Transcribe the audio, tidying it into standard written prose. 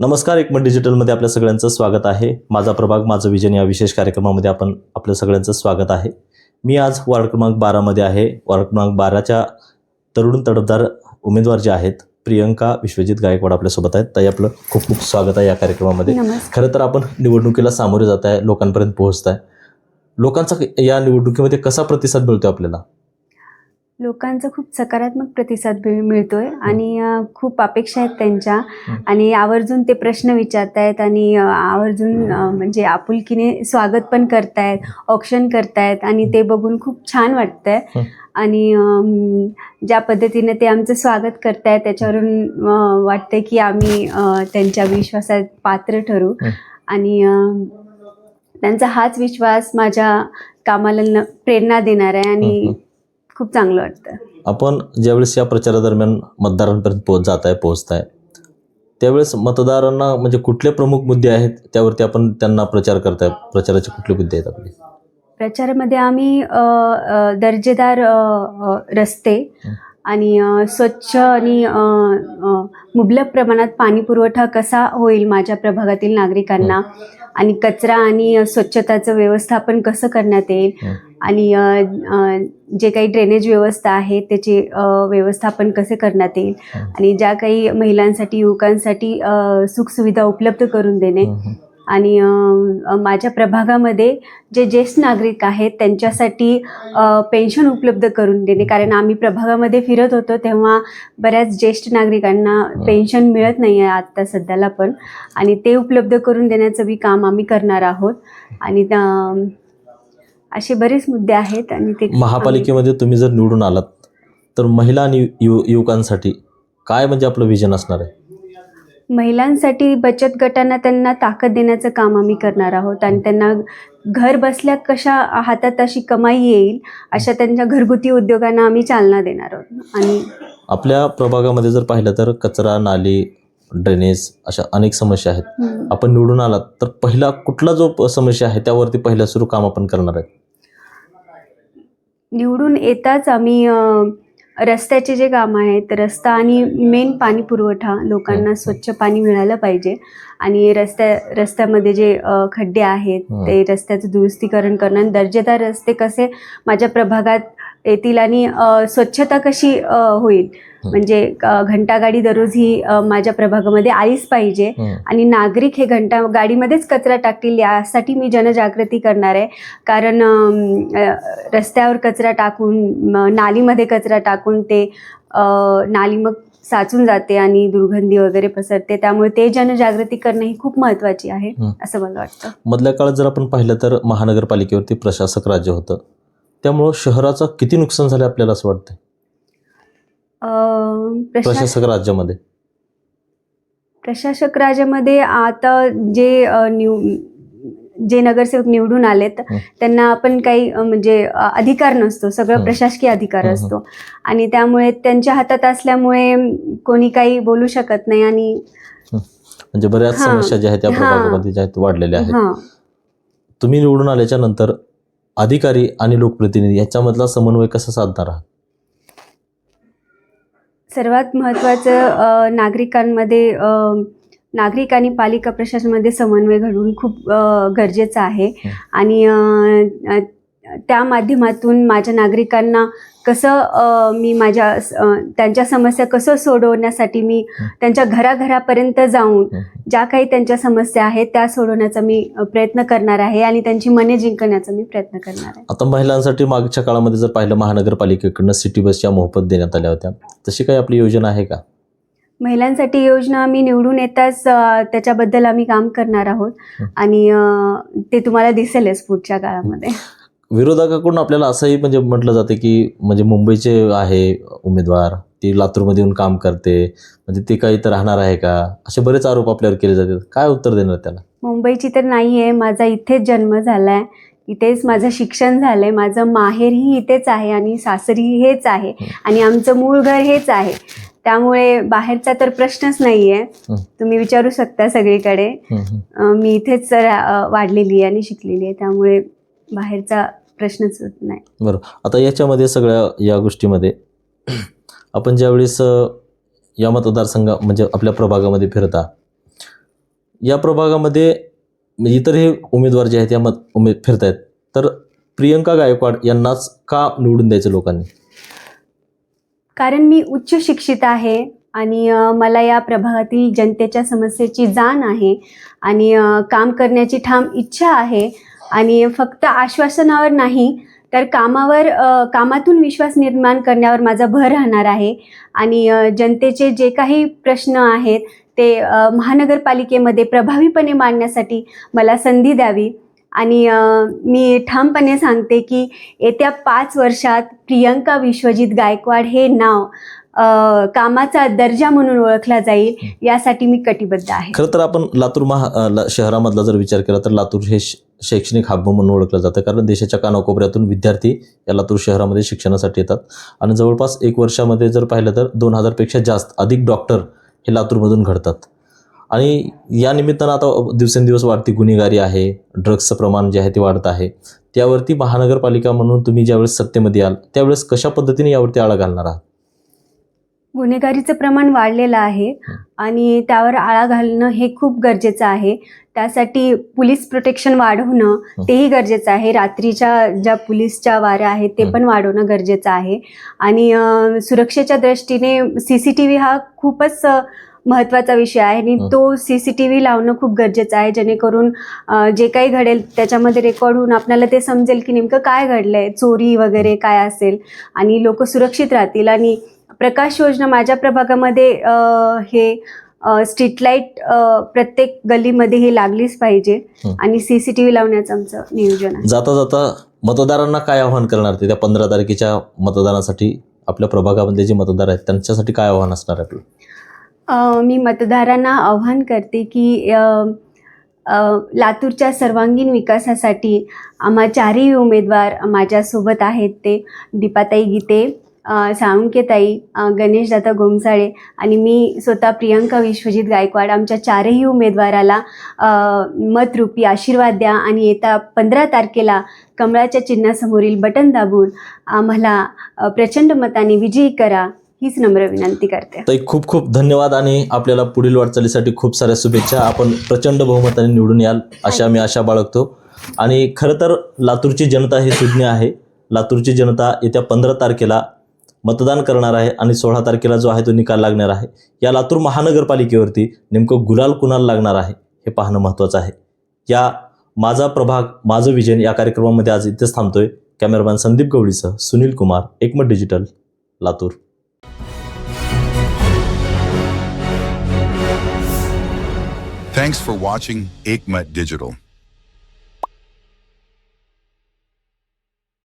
नमस्कार, एकमत डिजिटलमध्ये आपल्या सगळ्यांचं स्वागत आहे. माझा प्रभाग माझं विजन या विशेष कार्यक्रमामध्ये आपण आपल्या सगळ्यांचं स्वागत आहे. मी आज वार्ड क्रमांक 12मध्ये आहे. वार्ड क्रमांक 12च्या तरुण तडफदार उमेदवार जे आहेत प्रियंका विश्वजित गायकवाड आपल्यासोबत आहेत. ताई, आपलं खूप खूप स्वागत आहे या कार्यक्रमामध्ये. खरं तर आपण निवडणुकीला सामोरे जात आहे, लोकांपर्यंत पोहोचत आहे. लोकांचा या निवडणुकीमध्ये कसा प्रतिसाद मिळतो आपल्याला? लोकांचा खूप सकारात्मक प्रतिसाद मिळतोय आणि खूप अपेक्षा आहेत त्यांच्या आणि आवर्जून ते प्रश्न विचारतायत आणि आवर्जून म्हणजे आपुलकीने स्वागत पण करतायत, औक्षण करतायत आणि ते बघून खूप छान वाटतंय. आणि ज्या पद्धतीने ते आमचं स्वागत करतायत त्याच्यावरून वाटतंय की आम्ही त्यांच्या विश्वासात पात्र ठरू आणि त्यांचा हाच विश्वास माझ्या कामाला प्रेरणा देणार आहे आणि खूप चांगलं वाटतं. आपण ज्यावेळेस या प्रचारादरम्यान मतदारांपर्यंत पोहोचताय त्यावेळेस मतदारांना म्हणजे कुठले प्रमुख मुद्दे आहेत त्यावरती आपण त्यांना प्रचार करताय? प्रचाराचे कुठले मुद्दे आहेत आपले? प्रचारामध्ये आम्ही दर्जेदार रस्ते आणि स्वच्छ आणि मुबलक प्रमाणात पाणी पुरवठा कसा होईल माझ्या प्रभागातील नागरिकांना आणि कचरा आणि स्वच्छताचं व्यवस्थापन कसं करण्यात येईल आणि जे काही ड्रेनेज व्यवस्था आहे त्याचे व्यवस्थापन कसे करण्यात येईल आणि ज्या काही महिलांसाठी युवकांसाठी सुखसुविधा उपलब्ध करून देणे आणि माझ्या प्रभागामध्ये जे ज्येष्ठ नागरिक आहेत त्यांच्यासाठी पेन्शन उपलब्ध करून देणे. कारण आम्ही प्रभागामध्ये फिरत होतो तेव्हा बऱ्याच ज्येष्ठ नागरिकांना पेन्शन मिळत नाही आहे आत्ता सध्याला पण, आणि ते उपलब्ध करून देण्याचं बी काम आम्ही करणार आहोत. आणि असे बरेच मुद्दे आहेत. आणि ते महापालिकेमध्ये तुम्ही जर निवडून आलात तर महिला आणि युवकांसाठी काय म्हणजे आपलं विजन असणार आहे? महिलांसाठी बचत गटांना त्यांना ताकद देण्याचं काम आम्ही करणार आहोत आणि त्यांना घर बसल्या कशा हातात अशी कमाई येईल अशा त्यांच्या घरगुती उद्योगांना आम्ही चालना देणार आहोत. आणि आपल्या प्रभागामध्ये जर पाहिलं तर कचरा, नाली, ड्रेनेज अशा अनेक समस्या आहेत. आपण निवडून आलात तर पहिला कुठला जो समस्या आहे त्यावरती पहिला सुरू काम आपण करणार आहे? निवडून येताच आम्ही रस्त्याचे जे काम आहेत, रस्ता आणि मेन पाणी पुरवठा, लोकांना स्वच्छ पाणी मिळालं पाहिजे आणि रस्त्यामध्ये जे खड्डे आहेत ते रस्त्याचं दुरुस्तीकरण करणं, दर्जेदार रस्ते कसे माझ्या प्रभागात येतील आणि स्वच्छता कशी होईल म्हणजे घंटागाडी दररोज ही माझ्या प्रभागामध्ये आलीच पाहिजे आणि नागरिक हे घंटागाडीमध्येच कचरा टाकतील यासाठी मी जनजागृती करणार आहे. कारण रस्त्यावर कचरा टाकून, नालीमध्ये कचरा टाकून ते नाली मग साचून जाते आणि दुर्गंधी वगैरे पसरते. त्यामुळे ते जनजागृती करणं ही खूप महत्त्वाची आहे असं मला वाटतं. मधल्या काळात जर आपण पाहिलं तर महानगरपालिकेवरती प्रशासक राज्य होतं, त्यामुळं शहराचं किती नुकसान झालं आपल्याला असं वाटतं? प्रशासक राज्यामध्ये आता जे नगरसेवक निवडून आलेत त्यांना आपण काही म्हणजे अधिकार नसतो, सगळं प्रशासकीय अधिकार असतो आणि त्यामुळे त्यांच्या हातात असल्यामुळे कोणी काही बोलू शकत नाही आणि म्हणजे बऱ्याच समस्या ज्या आहेत त्या प्रभागामध्ये ज्या आहेत वाढलेल्या आहेत. तुम्ही निवडून आल्याच्या नंतर अधिकारी आणि लोकप्रतिनिधी याच्यामधला समन्वय कसा साधणार आहात? सर्वात महत्त्वाचं नागरिक आणि पालिका प्रशासनामध्ये समन्वय घडवून खूप गरजेचं आहे आणि त्या माध्यमातून माझ्या नागरिकांना कसं मी त्यांच्या समस्या कसं सोडवण्यासाठी मी त्यांच्या घराघरापर्यंत जाऊन ज्या काही त्यांच्या समस्या आहेत त्या सोडवण्याचा मी प्रयत्न करणार आहे आणि त्यांची मने जिंकण्याचा मी प्रयत्न करणार आहे. आता महिलांसाठी मागच्या काळामध्ये जर पाहिलं महानगरपालिकेकडनं सिटी बसच्या मोफत देण्यात आल्या होत्या, तशी काही आपली योजना आहे का? महिलांसाठी योजना आम्ही निवडून येताच त्याच्याबद्दल आम्ही काम करणार आहोत आणि ते तुम्हाला दिसेलच पुढच्या काळामध्ये. विरोधकाकडून आपल्याला असंही म्हणजे म्हटलं जाते की म्हणजे मुंबईचे आहे उमेदवार, ती लातूरमध्ये येऊन काम करते, म्हणजे ते काही तर राहणार आहे का, असे बरेच आरोप आपल्यावर केले जातात. काय उत्तर देणार त्याला? मुंबईची तर नाही आहे, माझा इथेच जन्म झाला आहे, इथेच माझं शिक्षण झालं आहे, माझं माहेरही इथेच आहे आणि सासरीही हेच आहे आणि आमचं मूळ घर हेच आहे. त्यामुळे बाहेरचा तर प्रश्नच नाही आहे. तुम्ही विचारू शकता सगळीकडे. मी इथेच वाढलेली आहे आणि शिकलेली आहे, त्यामुळे बाहेरचा प्रश्नच होत नाही. बरोबर. आता याच्यामध्ये सगळ्या या गोष्टीमध्ये आपण ज्यावेळेस या मतदारसंघ म्हणजे आपल्या प्रभागामध्ये फिरता या प्रभागामध्ये म्हणजे इतर हे उमेदवार जे आहेत या फिरत आहेत, तर प्रियंका गायकवाड यांनाच का निवडून द्यायचं लोकांनी? कारण मी उच्च शिक्षित आहे आणि मला या प्रभागातील जनतेच्या समस्येची जाण आहे आणि काम करण्याची ठाम इच्छा आहे आणि फक्त आश्वासनावर नाही तर कामातून विश्वास निर्माण करण्यावर माझा भर राहणार आहे आणि जनतेचे जे काही प्रश्न आहेत ते महानगरपालिकेमध्ये प्रभावीपणे मांडण्यासाठी मला संधी द्यावी आणि मी ठामपणे सांगते की येत्या 5 वर्षात प्रियंका विश्वजित गायकवाड हे नाव कामाचा दर्जा म्हणून ओळखला जाईल, यासाठी मी कटिबद्ध आहे. खरं तर आपण लातूर शहरामधला जर विचार केला तर लातूर हे शैक्षणिक हब म्हणून ओळखलं जातं, कारण देशाच्या कानाकोपऱ्यातून विद्यार्थी या लातूर शहरामध्ये शिक्षणासाठी येतात आणि जवळपास 1 वर्षामध्ये जर पाहिलं तर 2000 पेक्षा अधिक डॉक्टर हे लातूरमधून घडतात. आणि या निमित्तानं आता दिवसेंदिवस वाढती गुन्हेगारी आहे, ड्रग्सचं प्रमाण जे आहे ते वाढत आहे. त्यावरती महानगरपालिका म्हणून तुम्ही ज्यावेळेस सत्तेमध्ये याल त्यावेळेस कशा पद्धतीने यावरती आळा घालणार आहात? गुन्हेगारीचं प्रमाण वाढलेलं आहे आणि त्यावर आळा घालणं हे खूप गरजेचं आहे. त्यासाठी पोलीस प्रोटेक्शन वाढवणं तेही गरजेचं आहे. रात्रीच्या ज्या पोलीसच्या वाऱ्या आहेत ते पण वाढवणं गरजेचं आहे आणि सुरक्षेच्या दृष्टीने CCTV हा खूपच महत्त्वाचा विषय आहे आणि तो CCTV लावणं खूप गरजेचं आहे, जेणेकरून जे काही घडेल त्याच्यामध्ये रेकॉर्ड होऊन आपल्याला ते समजेल की नेमकं काय घडलंय, चोरी वगैरे काय असेल आणि लोक सुरक्षित राहतील. आणि प्रकाश योजना माझ्या प्रभागामध्ये हे स्ट्रीट लाईट प्रत्येक गल्लीमध्ये हे लागलीच पाहिजे आणि CCTV लावण्याचं आमचं नियोजन आहे. जाता जाता मतदारांना काय आव्हान करणार ते त्या 15 तारखेच्या मतदानासाठी? आपल्या प्रभागामध्ये जे मतदार आहेत त्यांच्यासाठी काय आव्हान असणार आहे आपलं? मी मतदारांना आव्हान करते की लातूरच्या सर्वांगीण विकासासाठी आम्हा 4ही उमेदवार माझ्यासोबत आहेत. ते दीपाताई गीते, साळुंकेताई, गणेशदादा गोमसाळे आणि मी स्वतः प्रियंका विश्वजित गायकवाड, आमच्या 4ही उमेदवाराला मतरूपी आशीर्वाद द्या आणि येत्या 15 तारखेला कमळाच्या चिन्हासमोरील बटन दाबून आम्हाला प्रचंड मताने विजयी करा, हीच नम्र विनंती करते. ताई खूप खूप धन्यवाद आणि आपल्याला पुढील वाटचालीसाठी खूप साऱ्या शुभेच्छा. आपण प्रचंड बहुमताने निवडून याल अशा मी आशा बाळगतो. आणि खरं तर लातूरची जनता ही सुज्ञ आहे. लातूरची जनता येत्या 15 तारखेला मतदान करणार आहे आणि 16 तारखेला जो आहे तो निकाल लागणार आहे. या लातूर महानगरपालिकेवरती नेमकं गुलाल कुणाला लागणार आहे हे पाहणं महत्त्वाचं आहे. या माझा प्रभाग माझं विजन या कार्यक्रमामध्ये आज इथेच थांबतोय. कॅमेरामॅन संदीप गवळीसह सुनील कुमार, एकमत digital, Latur. Thanks for watching Ekmat Digital.